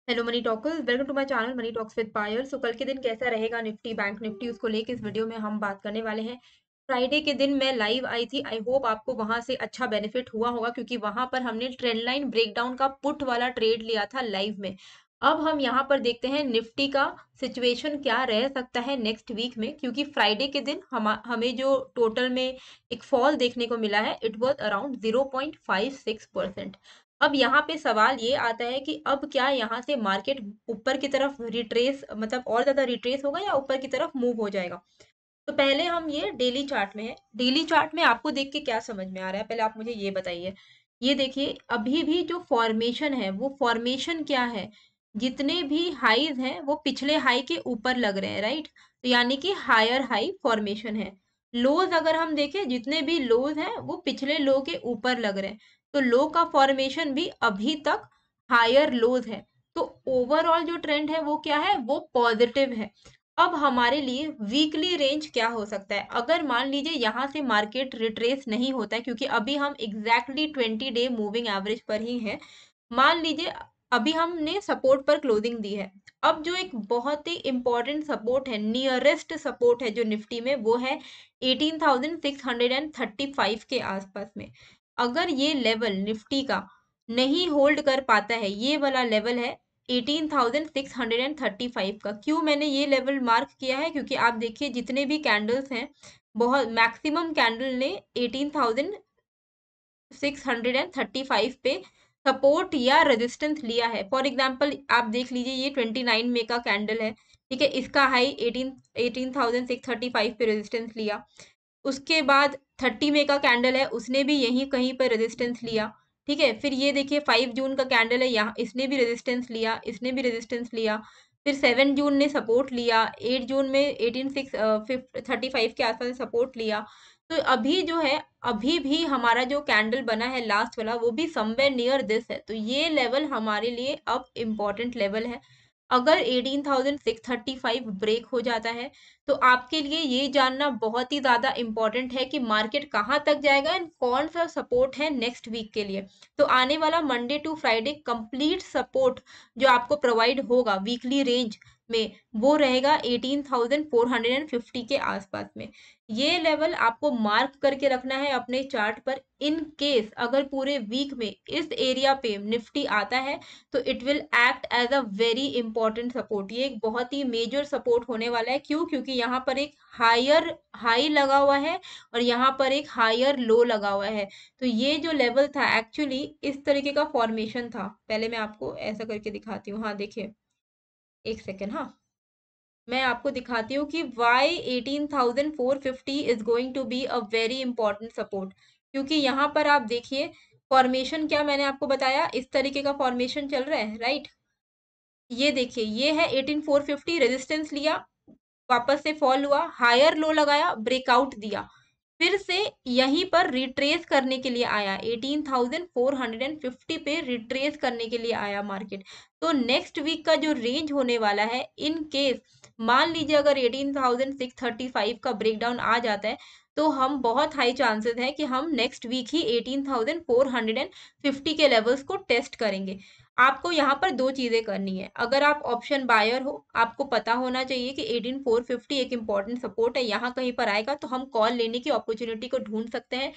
Hello money talkers, welcome to my channel money talks with Payal. So कल के दिन कैसा रहेगा निफ्टी बैंक निफ्टी, उसको लेके इस वीडियो में हम बात करने वाले हैं। फ्राइडे के दिन मैं लाइव आई थी। आई होप आपको वहां से अच्छा बेनिफिट हुआ होगा, क्योंकि वहां पर हमने ट्रेंड लाइन ब्रेकडाउन का पुट वाला ट्रेड लिया था लाइव में। अब हम यहाँ पर देखते हैं निफ्टी का सिचुएशन क्या रह सकता है नेक्स्ट वीक में, क्योंकि फ्राइडे के दिन हमें जो टोटल में एक फॉल देखने को मिला है, इट वॉज अराउंड 0.56%। अब यहाँ पे सवाल ये आता है कि अब क्या यहाँ से मार्केट ऊपर की तरफ रिट्रेस, मतलब और ज्यादा रिट्रेस होगा या ऊपर की तरफ मूव हो जाएगा। तो पहले हम ये डेली चार्ट में है, डेली चार्ट में आपको देख के क्या समझ में आ रहा है, पहले आप मुझे ये बताइए। ये देखिए, अभी भी जो फॉर्मेशन है वो फॉर्मेशन क्या है, जितने भी हाईज हैं वो पिछले हाई के ऊपर लग रहे हैं, राइट। तो यानी कि हायर हाई फॉर्मेशन है। लोज अगर हम देखें, जितने भी लोज हैं वो पिछले लो के ऊपर लग रहे हैं। तो लो का फॉर्मेशन भी अभी तक हायर लोज है। तो ओवरऑल जो ट्रेंड है वो क्या है, वो पॉजिटिव है। अब हमारे लिए वीकली रेंज क्या हो सकता है, अगर मान लीजिए यहाँ से मार्केट रिट्रेस नहीं होता है, क्योंकि अभी हम एग्जैक्टली 20 डे मूविंग एवरेज पर ही है। मान लीजिए अभी हमने सपोर्ट पर क्लोजिंग दी है। अब जो एक बहुत ही इंपॉर्टेंट सपोर्ट है, नियरेस्ट सपोर्ट है जो निफ्टी में, वो है 18,635 के आसपास में। अगर ये लेवल निफ्टी का नहीं होल्ड कर पाता है, ये वाला लेवल है 18,635 का। क्यों मैंने ये लेवल मार्क किया है, क्योंकि आप देखिए जितने भी कैंडल्स हैं, बहुत मैक्सिमम कैंडल ने 18,635 पे सपोर्ट या रेजिस्टेंस लिया है। फॉर एग्जांपल आप देख लीजिए, ये 29 में का कैंडल है, ठीक है, इसका हाई 18,635 पे रेजिस्टेंस लिया। उसके बाद 30 में का कैंडल है, उसने भी यहीं कहीं पर रेजिस्टेंस लिया, ठीक है। फिर ये देखिए 5 जून का कैंडल है, यहाँ इसने भी रेजिस्टेंस लिया, इसने भी रेजिस्टेंस लिया। फिर 7 जून ने सपोर्ट लिया, 8 जून में 18,635 के आसपास सपोर्ट लिया। तो अभी जो है, अभी भी हमारा जो कैंडल बना है लास्ट वाला, वो भी समवेयर नियर दिस है। तो ये लेवल हमारे लिए अब इम्पोर्टेंट लेवल है। अगर 18,635 ब्रेक हो जाता है, तो आपके लिए ये जानना बहुत ही ज्यादा इंपॉर्टेंट है कि मार्केट कहाँ तक जाएगा एंड कौन सा सपोर्ट है नेक्स्ट वीक के लिए। तो आने वाला Monday to Friday complete support जो आपको प्रोवाइड होगा वीकली रेंज में, वो रहेगा 18,450 के आसपास में। ये लेवल आपको मार्क करके रखना है अपने चार्ट पर। इन केस अगर पूरे वीक में इस एरिया पे निफ्टी आता है, तो it will act as a very important support. ये एक बहुत ही मेजर सपोर्ट होने वाला है। क्यों? क्योंकि यहाँ पर एक हायर हाई लगा हुआ है और यहाँ पर एक हायर लो लगा हुआ है। तो ये जो लेवल था एक्चुअली इस तरीके का फॉर्मेशन था। पहले मैं आपको ऐसा करके दिखाती हूँ, हाँ देखिए, एक सेकेंड, हाँ मैं आपको दिखाती हूँ कि why 18,450 is going to be a very important support. क्योंकि यहाँ पर आप देखिए फॉर्मेशन क्या मैंने आपको बताया, इस तरीके का फॉर्मेशन चल रहा है, राइट। ये देखिए, ये है 18,450, रेजिस्टेंस लिया, वापस से फॉल हुआ, हायर लो लगाया, ब्रेकआउट दिया, फिर से यहीं पर रिट्रेस करने के लिए आया, 18,450 पे रिट्रेस करने के लिए आया मार्केट। तो नेक्स्ट वीक का जो रेंज होने वाला है, इन केस मान लीजिए अगर 18,635 का ब्रेकडाउन आ जाता है, तो हम बहुत हाई चांसेस है कि हम नेक्स्ट वीक ही 18,450 के लेवल्स को टेस्ट करेंगे। आपको यहाँ पर दो चीजें करनी है। अगर आप ऑप्शन बायर हो, आपको पता होना चाहिए कि 18,450 एक इंपॉर्टेंट सपोर्ट है, यहाँ कहीं पर आएगा तो हम कॉल लेने की अपॉर्चुनिटी को ढूंढ सकते हैं।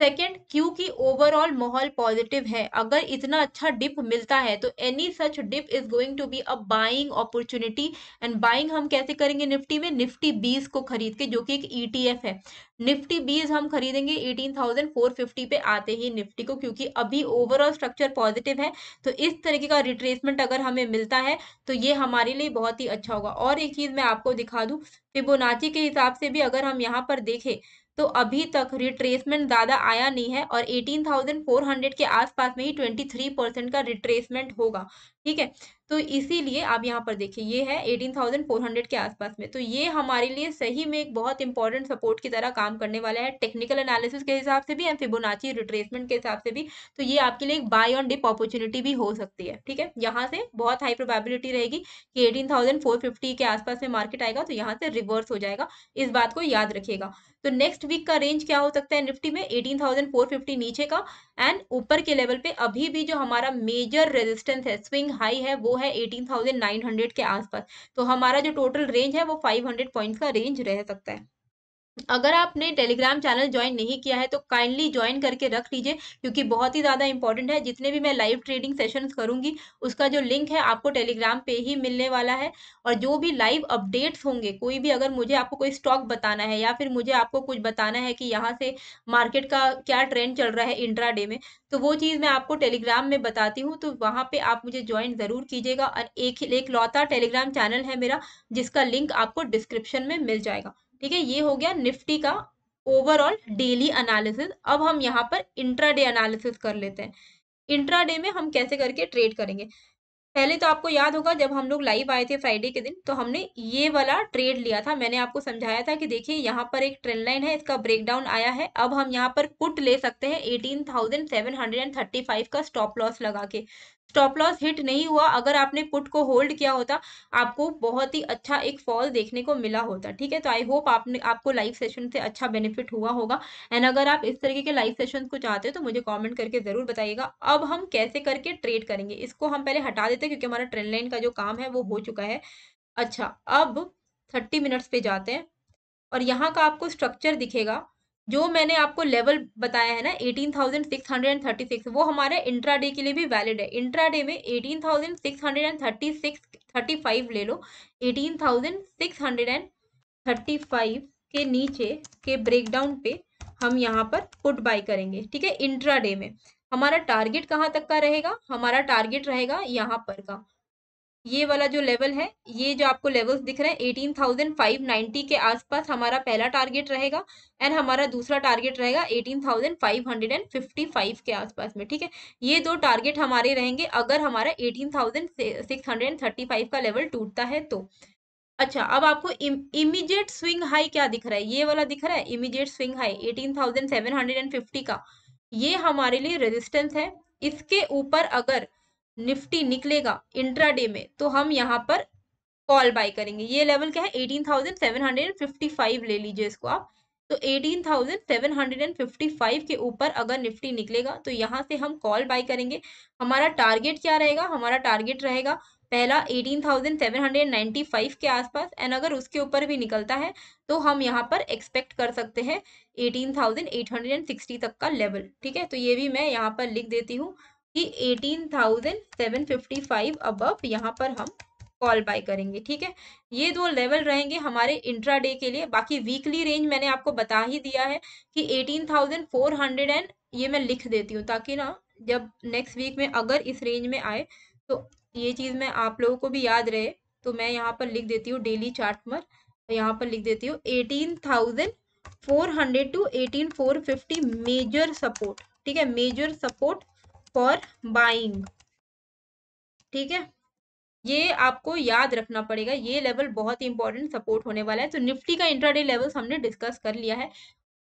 सेकंड, क्योंकि ओवरऑल माहौल पॉजिटिव है, अगर इतना अच्छा डिप मिलता है तो any such dip is going to be a buying opportunity. And buying हम कैसे करेंगे निफ्टी में, निफ्टी 20 को खरीद के, जो कि एक ईटीएफ है। निफ्टी 20 हम खरीदेंगे 18,450 पे आते ही निफ्टी को, क्योंकि अभी ओवरऑल स्ट्रक्चर पॉजिटिव है। तो इस तरीके का रिट्रेसमेंट अगर हमें मिलता है तो ये हमारे लिए बहुत ही अच्छा होगा। और एक चीज मैं आपको दिखा दूं, फिबोनाची के हिसाब से भी अगर हम यहाँ पर देखें, तो अभी तक रिट्रेसमेंट ज्यादा आया नहीं है और 18,400 के आसपास में ही 23% का रिट्रेसमेंट होगा, ठीक है। तो इसीलिए आप यहाँ पर देखिए, ये है 18,400 के आसपास में, तो ये हमारे लिए सही में एक बहुत इंपॉर्टेंट सपोर्ट की तरह काम करने वाला है, टेक्निकल एनालिसिस के हिसाब से भी एंड फिबोनाची रिट्रेसमेंट के हिसाब से भी। तो ये आपके लिए एक बाय ऑन डिप अपॉर्चुनिटी भी हो सकती है, ठीक है। यहाँ से बहुत हाई प्रोबेबिलिटी रहेगी कि 18,450 के आसपास में मार्केट आएगा, तो यहाँ से रिवर्स हो जाएगा, इस बात को याद रखिएगा। तो नेक्स्ट वीक का रेंज क्या हो सकता है निफ्टी में, 18,450 नीचे का, एंड ऊपर के लेवल पे अभी भी जो हमारा मेजर रेजिस्टेंस है, स्विंग हाई है वो है 18,900 के आसपास। तो हमारा जो टोटल रेंज है वो 500 पॉइंट्स का रेंज रह सकता है। अगर आपने टेलीग्राम चैनल ज्वाइन नहीं किया है तो काइंडली ज्वाइन करके रख लीजिए, क्योंकि बहुत ही ज़्यादा इंपॉर्टेंट है। जितने भी मैं लाइव ट्रेडिंग सेशंस करूंगी उसका जो लिंक है आपको टेलीग्राम पे ही मिलने वाला है। और जो भी लाइव अपडेट्स होंगे, कोई भी अगर मुझे आपको कोई स्टॉक बताना है या फिर मुझे आपको कुछ बताना है कि यहाँ से मार्केट का क्या ट्रेंड चल रहा है इंट्राडे में, तो वो चीज़ मैं आपको टेलीग्राम में बताती हूँ। तो वहाँ पे आप मुझे ज्वाइन ज़रूर कीजिएगा। और एक लौता टेलीग्राम चैनल है मेरा जिसका लिंक आपको डिस्क्रिप्शन में मिल जाएगा। ठीक है, ये हो गया निफ्टी का ओवरऑल डेली एनालिसिस। अब हम यहाँ पर इंट्राडे एनालिसिस कर लेते हैं। इंट्राडे में हम कैसे करके ट्रेड करेंगे। पहले तो आपको याद होगा जब हम लोग लाइव आए थे फ्राइडे के दिन, तो हमने ये वाला ट्रेड लिया था। मैंने आपको समझाया था कि देखिए यहाँ पर एक ट्रेंड लाइन है, इसका ब्रेकडाउन आया है। अब हम यहाँ पर पुट ले सकते हैं 18,735 का स्टॉप लॉस लगा के। स्टॉप लॉस हिट नहीं हुआ, अगर आपने पुट को होल्ड किया होता आपको बहुत ही अच्छा एक फॉल देखने को मिला होता। ठीक है, तो आई होप आपको लाइव सेशन से अच्छा बेनिफिट हुआ होगा। एंड अगर आप इस तरीके के लाइव सेशन को चाहते हो तो मुझे कमेंट करके जरूर बताइएगा। अब हम कैसे करके ट्रेड करेंगे, इसको हम पहले हटा देते हैं क्योंकि हमारा ट्रेंड लाइन का जो काम है वो हो चुका है। अच्छा, अब 30 मिनट्स पे जाते हैं और यहाँ का आपको स्ट्रक्चर दिखेगा। जो मैंने आपको लेवल बताया है ना 18,636, वो हमारे इंट्राडे के लिए भी वैलिड है। इंट्राडे में 18,636 ले लो। 18,635 के नीचे के ब्रेकडाउन पे हम यहाँ पर पुट बाय करेंगे। ठीक है, इंट्राडे में हमारा टारगेट कहाँ तक का रहेगा, हमारा टारगेट रहेगा यहाँ पर का, ये वाला जो लेवल है, ये जो आपको लेवल्स दिख रहे हैं 18,590 के आसपास हमारा पहला टारगेट रहेगा। एंड हमारा दूसरा टारगेट रहेगा 18,555 के आसपास में। ठीक है, ये दो टारगेट हमारे रहेंगे अगर हमारा 18,635 का लेवल टूटता है तो। अच्छा, अब आपको इमीडिएट स्विंग हाई क्या दिख रहा है, ये वाला दिख रहा है इमीडिएट स्विंग हाई 18,750 का, ये हमारे लिए रेजिस्टेंस है। इसके ऊपर अगर निफ्टी निकलेगा इंट्राडे में तो हम यहाँ पर कॉल बाय करेंगे। ये लेवल क्या है 18,755 ले लीजिए इसको आप। तो 18,755 के ऊपर अगर निफ्टी निकलेगा तो यहाँ से हम कॉल बाय करेंगे। हमारा टारगेट क्या रहेगा, हमारा टारगेट रहेगा पहला 18,795 के आसपास। एंड अगर उसके ऊपर भी निकलता है तो हम यहाँ पर एक्सपेक्ट कर सकते हैं 18,860 तक का लेवल। ठीक है, तो ये भी मैं यहाँ पर लिख देती हूँ कि 18,755 अबव यहाँ पर हम कॉल बाय करेंगे। ठीक है, ये दो लेवल रहेंगे हमारे इंट्राडे के लिए। बाकी वीकली रेंज मैंने आपको बता ही दिया है कि 18,400 एंड ये मैं लिख देती हूँ ताकि ना जब नेक्स्ट वीक में अगर इस रेंज में आए तो ये चीज़ मैं आप लोगों को भी याद रहे। तो मैं यहाँ पर लिख देती हूँ डेली चार्ट पर, यहाँ पर लिख देती हूँ 18,400 टू 18,450 मेजर सपोर्ट। ठीक है, मेजर सपोर्ट फॉर बाइंग। ठीक है, ये आपको याद रखना पड़ेगा, ये लेवल बहुत ही इंपॉर्टेंट सपोर्ट होने वाला है। तो निफ्टी का इंट्राडे लेवल्स हमने डिस्कस कर लिया है।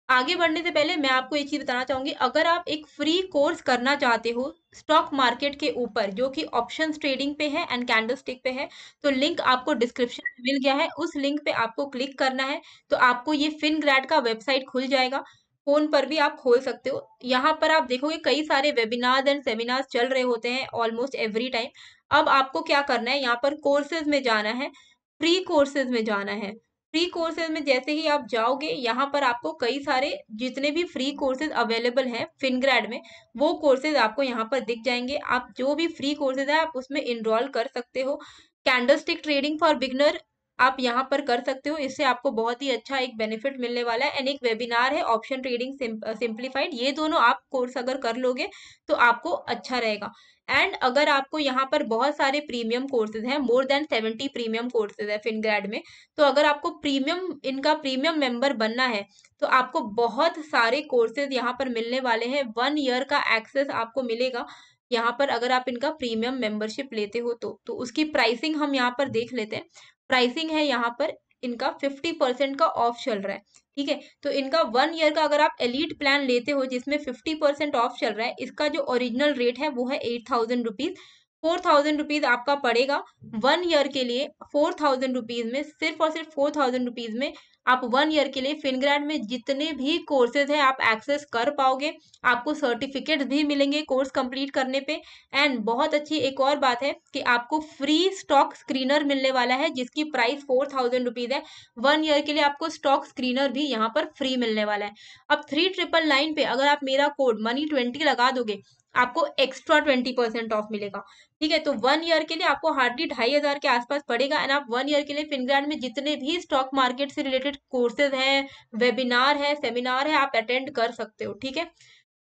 आगे बढ़ने से पहले मैं आपको एक चीज बताना चाहूंगी, अगर आप एक फ्री कोर्स करना चाहते हो स्टॉक मार्केट के ऊपर जो कि ऑप्शंस ट्रेडिंग पे है एंड कैंडलस्टिक पे है, तो लिंक आपको डिस्क्रिप्शन में मिल गया है। उस लिंक पे आपको क्लिक करना है तो आपको ये फिनग्रैड का वेबसाइट खुल जाएगा। फोन पर भी आप खोल सकते हो। यहाँ पर आप देखोगे कई सारे वेबिनार्स एंड सेमिनार्स चल रहे होते हैं ऑलमोस्ट एवरी टाइम। अब आपको क्या करना है, यहाँ पर कोर्सेज में जाना है, फ्री कोर्सेज में जाना है। फ्री कोर्सेज में जैसे ही आप जाओगे यहाँ पर आपको कई सारे जितने भी फ्री कोर्सेज अवेलेबल हैं फिनग्रैड में, वो कोर्सेज आपको यहाँ पर दिख जाएंगे। आप जो भी फ्री कोर्सेज है आप उसमें इनरोल कर सकते हो। कैंडलस्टिक ट्रेडिंग फॉर बिगनर आप यहाँ पर कर सकते हो, इससे आपको बहुत ही अच्छा एक बेनिफिट मिलने वाला है। एंड एक वेबिनार है ऑप्शन ट्रेडिंग सिंप्लीफाइड, ये दोनों आप कोर्स अगर कर लोगे तो आपको अच्छा रहेगा। एंड अगर आपको यहाँ पर बहुत सारे प्रीमियम कोर्सेज हैं, मोर देन 70 प्रीमियम कोर्सेज है फिनग्रैड में, तो अगर आपको इनका प्रीमियम मेंबर बनना है तो आपको बहुत सारे कोर्सेज यहाँ पर मिलने वाले हैं। 1 ईयर का एक्सेस आपको मिलेगा यहाँ पर अगर आप इनका प्रीमियम मेंबरशिप लेते हो तो उसकी प्राइसिंग हम यहाँ पर देख लेते हैं। प्राइसिंग है यहाँ पर इनका 50% का ऑफ चल रहा है। ठीक है, तो इनका 1 ईयर का अगर आप एलीट प्लान लेते हो जिसमें 50% ऑफ चल रहा है, इसका जो ओरिजिनल रेट है वो है 8,000 रुपीज। ₹4,000 आपका पड़ेगा 1 ईयर के लिए। ₹4,000 में, सिर्फ और सिर्फ ₹4,000 में आप 1 ईयर के लिए फिनग्रेड में जितने भी कोर्सेज है आप एक्सेस कर पाओगे। आपको सर्टिफिकेट भी मिलेंगे कोर्स कंप्लीट करने पे। एंड बहुत अच्छी एक और बात है कि आपको फ्री स्टॉक स्क्रीनर मिलने वाला है, जिसकी प्राइस ₹4,000 है। 1 ईयर के लिए आपको स्टॉक स्क्रीनर भी यहाँ पर फ्री मिलने वाला है। अब 3999 पे अगर आप मेरा कोड money20 लगा दोगे, आपको एक्स्ट्रा 20% ऑफ मिलेगा। ठीक है, तो 1 ईयर के लिए आपको हार्डली 2,500 के आसपास पड़ेगा। एंड आप 1 ईयर के लिए फिनग्रेड में जितने भी स्टॉक मार्केट से रिलेटेड कोर्सेज हैं, वेबिनार है, सेमिनार है, आप अटेंड कर सकते हो। ठीक है,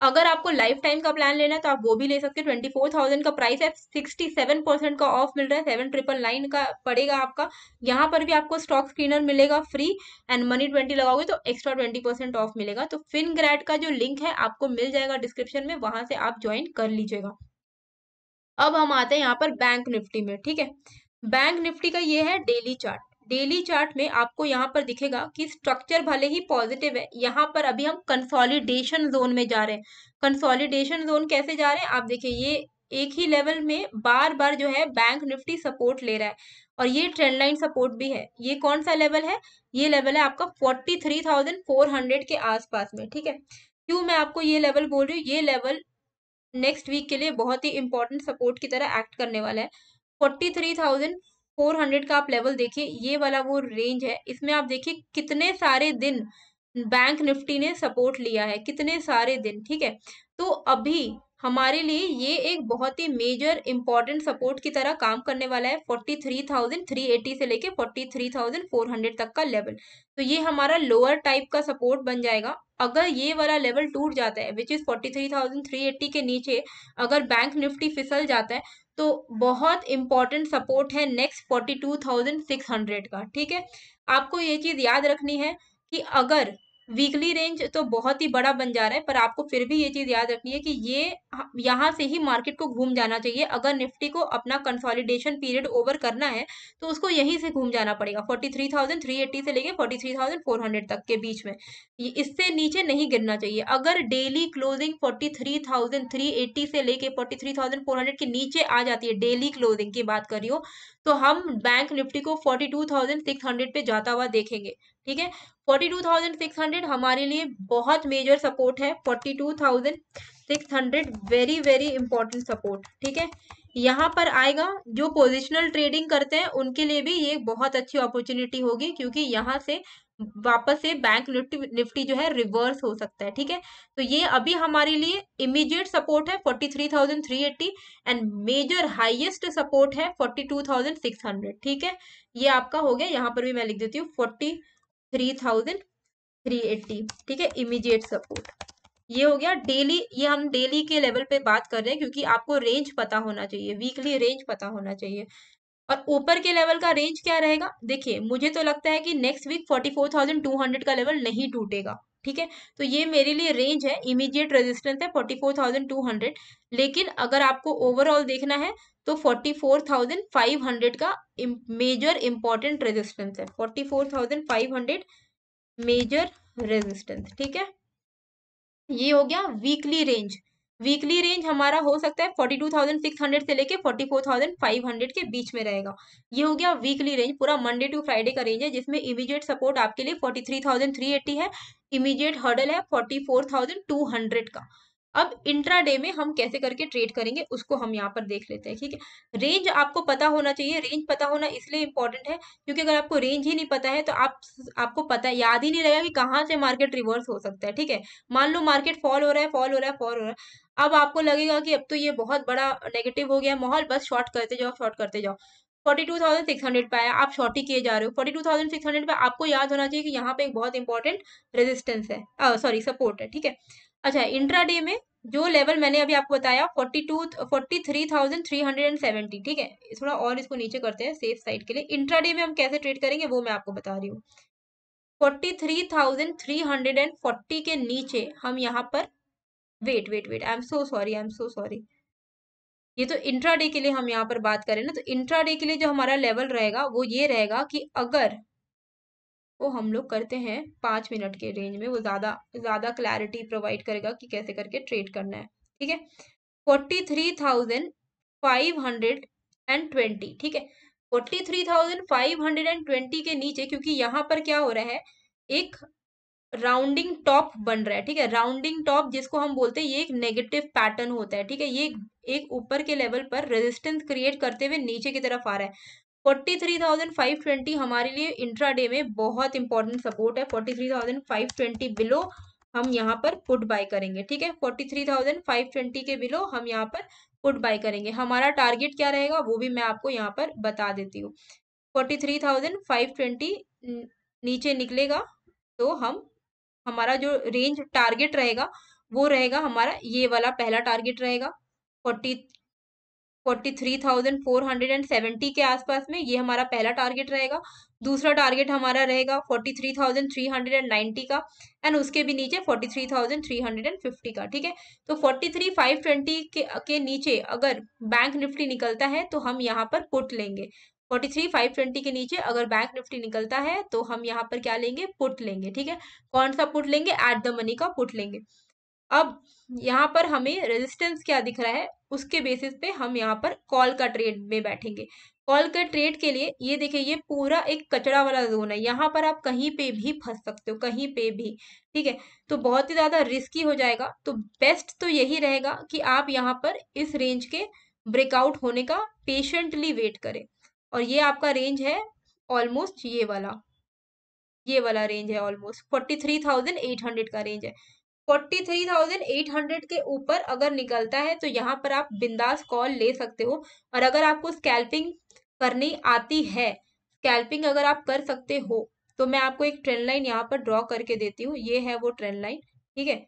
अगर आपको लाइफ टाइम का प्लान लेना है तो आप वो भी ले सकते हो। 24,000 का प्राइस है, 67% का ऑफ मिल रहा है, 7,999 का पड़ेगा आपका। यहाँ पर भी आपको स्टॉक स्क्रीनर मिलेगा फ्री, एंड money20 लगाओगे तो एक्स्ट्रा 20% ऑफ मिलेगा। तो फिनग्रेड का जो लिंक है आपको मिल जाएगा डिस्क्रिप्शन में, वहां से आप ज्वाइन कर लीजिएगा। अब हम आते हैं यहाँ पर बैंक निफ्टी में। ठीक है, बैंक निफ्टी का ये है डेली चार्ट। डेली चार्ट में आपको यहाँ पर दिखेगा कि स्ट्रक्चर भले ही पॉजिटिव है, यहाँ पर अभी हम कंसोलिडेशन जोन में जा रहे हैं। कंसोलिडेशन जोन कैसे जा रहे हैं आप देखिए, ये एक ही लेवल में बार बार जो है बैंक निफ्टी सपोर्ट ले रहा है, और ये ट्रेंड लाइन सपोर्ट भी है। ये कौन सा लेवल है? ये लेवल है आपका 43,400 के आसपास में। ठीक है, क्यों मैं आपको ये लेवल बोल रही हूँ? ये लेवल नेक्स्ट वीक के लिए बहुत ही इंपॉर्टेंट सपोर्ट की तरह एक्ट करने वाला है। 43,400 का आप लेवल देखिए, ये वाला वो रेंज है। इसमें आप देखिए कितने सारे दिन बैंक निफ्टी ने सपोर्ट लिया है, कितने सारे दिन। ठीक है, तो अभी हमारे लिए ये एक बहुत ही मेजर इंपॉर्टेंट सपोर्ट की तरह काम करने वाला है। 43,380 से लेके 43,400 तक का लेवल, तो ये हमारा लोअर टाइप का सपोर्ट बन जाएगा। अगर ये वाला लेवल टूट जाता है, विच इज 43,380 के नीचे अगर बैंक निफ्टी फिसल जाता है, तो बहुत इंपॉर्टेंट सपोर्ट है नेक्स्ट 42,600 का। ठीक है, आपको ये चीज याद रखनी है कि अगर वीकली रेंज तो बहुत ही बड़ा बन जा रहा है, पर आपको फिर भी ये चीज याद रखनी है कि ये यहाँ से ही मार्केट को घूम जाना चाहिए। अगर निफ्टी को अपना कंसोलिडेशन पीरियड ओवर करना है तो उसको यहीं से घूम जाना पड़ेगा, 43,380 से लेके 43,400 तक के बीच में। इससे नीचे नहीं गिरना चाहिए। अगर डेली क्लोजिंग 43,380 से लेके 43,400 के नीचे आ जाती है, डेली क्लोजिंग की बात कर रही हो, तो हम बैंक निफ्टी को 42,600 पे जाता हुआ देखेंगे। ठीक है, 42,600 हमारे लिए बहुत मेजर सपोर्ट है। 42,600 वेरी वेरी इंपॉर्टेंट सपोर्ट। ठीक है, यहाँ पर आएगा, जो पोजिशनल ट्रेडिंग करते हैं उनके लिए भी ये बहुत अच्छी अपॉर्चुनिटी होगी, क्योंकि यहाँ से वापस से बैंक निफ्टी जो है रिवर्स हो सकता है। ठीक है, तो ये अभी हमारे लिए इमीडिएट सपोर्ट है 43,380, एंड मेजर हाईएस्ट सपोर्ट है 42,600। ठीक है, ये आपका हो गया। यहाँ पर भी मैं लिख देती हूँ 43,380। ठीक है, इमीडिएट सपोर्ट ये हो गया। डेली, ये हम डेली के लेवल पे बात कर रहे हैं, क्योंकि आपको रेंज पता होना चाहिए, वीकली रेंज पता होना चाहिए। और ऊपर के लेवल का रेंज क्या रहेगा? देखिए, मुझे तो लगता है कि नेक्स्ट वीक 44,200 का लेवल नहीं टूटेगा। ठीक है, तो ये मेरे लिए रेंज है, इमीडिएट रेजिस्टेंस है 44,200। लेकिन अगर आपको ओवरऑल देखना है तो 44,500 का मेजर इंपॉर्टेंट रेजिस्टेंस है। 44,500 मेजर रेजिस्टेंस। ठीक है, ये हो गया वीकली रेंज। वीकली रेंज हमारा हो सकता है 42,600 से लेके 44,500 के बीच में रहेगा। ये हो गया वीकली रेंज, पूरा मंडे टू फ्राइडे का रेंज है, जिसमें इमीडिएट सपोर्ट आपके लिए 43,380 है, इमीडिएट हर्डल है 44,200 का। अब इंट्राडे में हम कैसे करके ट्रेड करेंगे उसको हम यहाँ पर देख लेते हैं। ठीक है, रेंज आपको पता होना चाहिए। रेंज पता होना इसलिए इंपॉर्टेंट है क्योंकि अगर आपको रेंज ही नहीं पता है तो आपको पता है, याद ही नहीं रहेगा कि कहाँ से मार्केट रिवर्स हो सकता है। ठीक है, मान लो मार्केट फॉल हो रहा है, फॉल हो रहा है, फॉल हो रहा है, अब आपको लगेगा कि अब तो ये बहुत बड़ा नेगेटिव हो गया माहौल, बस शॉर्ट करते जाओ, शॉर्ट करते जाओ। 42,600 पे आया, आप शॉर्ट ही किए जा रहे हो। 42,600 पे आपको याद होना चाहिए कि यहाँ पे एक बहुत इंपॉर्टेंट रेजिस्टेंस है, सॉरी सपोर्ट है। ठीक है, अच्छा, इंट्राडे में जो लेवल मैंने अभी आपको बताया 43,370। ठीक है, थोड़ा और इसको नीचे करते हैं सेफ साइड के लिए। इंट्राडे में हम कैसे ट्रेड करेंगे वो मैं आपको बता रही हूँ। 43,340 के नीचे हम यहाँ पर, wait wait wait, I am so sorry, I am so sorry, ये तो इंट्राडे के लिए हम यहाँ पर बात करें ना, तो इंट्राडे के लिए जो हमारा लेवल रहेगा वो ये रहेगा कि अगर वो हम लोग करते हैं 5 मिनट के रेंज में, वो ज्यादा ज्यादा क्लैरिटी प्रोवाइड करेगा कि कैसे करके ट्रेड करना है। ठीक है, 43,000 43,520, ठीक है। 43,520 के नीचे, क्योंकि यहाँ पर क्या हो रहा है, एक राउंडिंग टॉप बन रहा है, ठीक है। राउंडिंग टॉप जिसको हम बोलते हैं, ये एक नेगेटिव पैटर्न होता है, ठीक है। ये एक ऊपर के लेवल पर रेजिस्टेंस क्रिएट करते हुए नीचे की तरफ आ रहा है। 43,520 हमारे लिए इंट्राडे में बहुत इंपॉर्टेंट सपोर्ट है। 43,520 बिलो हम यहाँ पर पुट बाय करेंगे, ठीक है। 43,520 के बिलो हम यहाँ पर पुट बाय करेंगे। हमारा टारगेट क्या रहेगा वो भी मैं आपको यहाँ पर बता देती हूँ। 43,520 नीचे निकलेगा तो हमारा जो रेंज टारगेट रहेगा वो रहेगा हमारा, ये वाला पहला टारगेट रहेगा 43,470 के आसपास में, ये हमारा पहला टारगेट रहेगा। दूसरा टारगेट हमारा रहेगा 43,390 का, एंड उसके भी नीचे 43,350 का, ठीक है। तो 43,520 के नीचे अगर बैंक निफ्टी निकलता है तो हम यहाँ पर पुट लेंगे। 43,520 के नीचे अगर बैंक निफ्टी निकलता है तो हम यहाँ पर क्या लेंगे, पुट लेंगे, ठीक है। कौन सा पुट लेंगे, एट द मनी का पुट लेंगे। अब यहाँ पर हमें रेजिस्टेंस क्या दिख रहा है, उसके बेसिस पे हम यहाँ पर कॉल का ट्रेड में बैठेंगे। कॉल का ट्रेड के लिए ये देखिए, ये पूरा एक कचरा वाला जोन है, यहाँ पर आप कहीं पे भी फंस सकते हो, कहीं पे भी, ठीक है। तो बहुत ही ज्यादा रिस्की हो जाएगा। तो बेस्ट तो यही रहेगा कि आप यहाँ पर इस रेंज के ब्रेकआउट होने का पेशेंटली वेट करें। और ये आपका रेंज है ऑलमोस्ट, ये वाला रेंज है ऑलमोस्ट 43,800 का रेंज है। 43,800 के ऊपर अगर निकलता है तो यहाँ पर आप बिंदास कॉल ले सकते हो। और अगर आपको स्कैल्पिंग करनी आती है, स्कैल्पिंग अगर आप कर सकते हो, तो मैं आपको एक ट्रेंड लाइन यहाँ पर ड्रॉ करके देती हूँ। ये है वो ट्रेंड लाइन, ठीक है।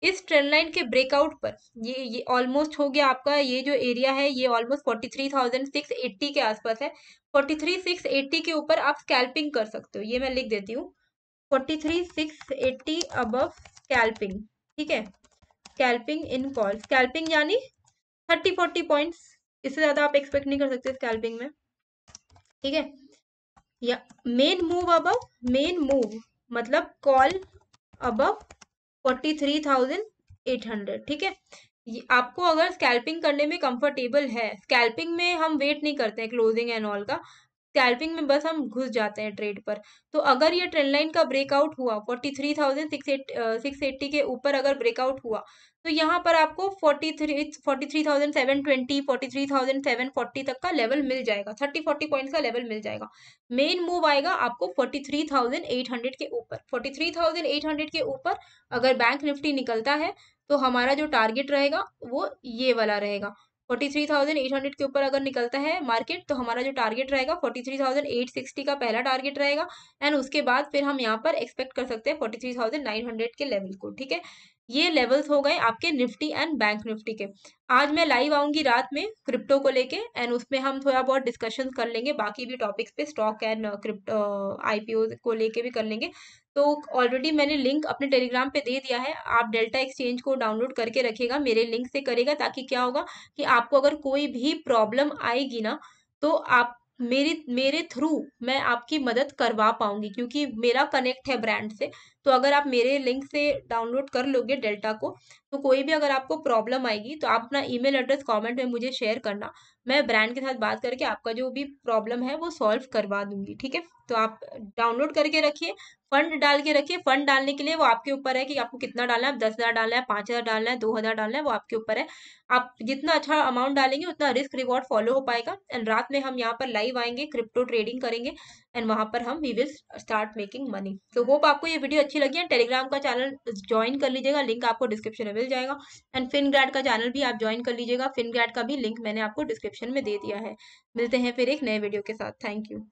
इस ट्रेंड लाइन के ब्रेकआउट पर ये ऑलमोस्ट हो गया आपका, ये जो एरिया है ये ऑलमोस्ट 43,680 के आसपास है। 43,680 के ऊपर आप स्कैल्पिंग कर सकते हो, ये मैं लिख देती हूँ। 43,680 अबव स्कैल्पिंग, ठीक है। स्कैल्पिंग इन कॉल, स्कैल्पिंग यानी 30-40 पॉइंट्स, इससे ज्यादा आप एक्सपेक्ट नहीं कर सकते स्कैल्पिंग में, ठीक है। या main move above, main move मतलब कॉल अबव 43,800, ठीक है। आपको अगर स्कैल्पिंग करने में कंफर्टेबल है, स्कैल्पिंग में हम वेट नहीं करते हैं क्लोजिंग एंड ऑल का, स्कैल्पिंग में बस हम घुस जाते हैं ट्रेड पर। तो अगर ये ट्रेंड लाइन का ब्रेकआउट हुआ 43,680 के ऊपर अगर ब्रेकआउट हुआ, तो यहाँ पर आपको 43,720 43,740 तक का लेवल मिल जाएगा, 30-40 पॉइंट्स का लेवल मिल जाएगा। मेन मूव आएगा आपको 43,800 के ऊपर। 43,800 के ऊपर अगर बैंक निफ्टी निकलता है तो हमारा जो टारगेट रहेगा वो ये वाला रहेगा। 43,800 के ऊपर अगर निकलता है मार्केट तो हमारा जो टारगेट रहेगा 43,860 का पहला टारगेट रहेगा, एंड उसके बाद फिर हम यहाँ पर एक्सपेक्ट कर सकते हैं 43,900 के लेवल को, ठीक है। ये लेवल्स हो गए आपके निफ्टी एंड बैंक निफ्टी के। आज मैं लाइव आऊंगी रात में क्रिप्टो को लेके, एंड उसमें हम थोड़ा बहुत डिस्कशन कर लेंगे बाकी भी टॉपिक्स पे, स्टॉक एंड क्रिप्टो आईपीओ को लेके भी कर लेंगे। तो ऑलरेडी मैंने लिंक अपने टेलीग्राम पे दे दिया है, आप डेल्टा एक्सचेंज को डाउनलोड करके रखिएगा, मेरे लिंक से करेगा, ताकि क्या होगा कि आपको अगर कोई भी प्रॉब्लम आएगी ना तो आप मेरे थ्रू मैं आपकी मदद करवा पाऊंगी, क्योंकि मेरा कनेक्ट है ब्रांड से। तो अगर आप मेरे लिंक से डाउनलोड कर लोगे डेल्टा को, तो कोई भी अगर आपको प्रॉब्लम आएगी तो आप अपना ईमेल एड्रेस कमेंट में मुझे शेयर करना, मैं ब्रांड के साथ बात करके आपका जो भी प्रॉब्लम है वो सॉल्व करवा दूंगी, ठीक है। तो आप डाउनलोड करके रखिए, फंड डाल के रखिए। फंड डालने के लिए वो आपके ऊपर है कि आपको कितना डालना है, 10,000 डालना है, 5,000 डालना है, 2,000 डालना है, वो आपके ऊपर है। आप जितना अच्छा अमाउंट डालेंगे उतना रिस्क रिवॉर्ड फॉलो हो पाएगा। एंड रात में हम यहाँ पर लाइव आएंगे, क्रिप्टो ट्रेडिंग करेंगे, एंड वहां पर हम we will start making money. तो होप आपको ये वीडियो अच्छी लगी है। टेलीग्राम का चैनल ज्वाइन कर लीजिएगा, लिंक आपको डिस्क्रिप्शन में मिल जाएगा। एंड फिनग्रैड का चैनल भी आप ज्वाइन कर लीजिएगा, फिनग्रैड का भी लिंक मैंने आपको डिस्क्रिप्शन में दे दिया है। मिलते हैं फिर एक नए वीडियो के साथ। Thank you.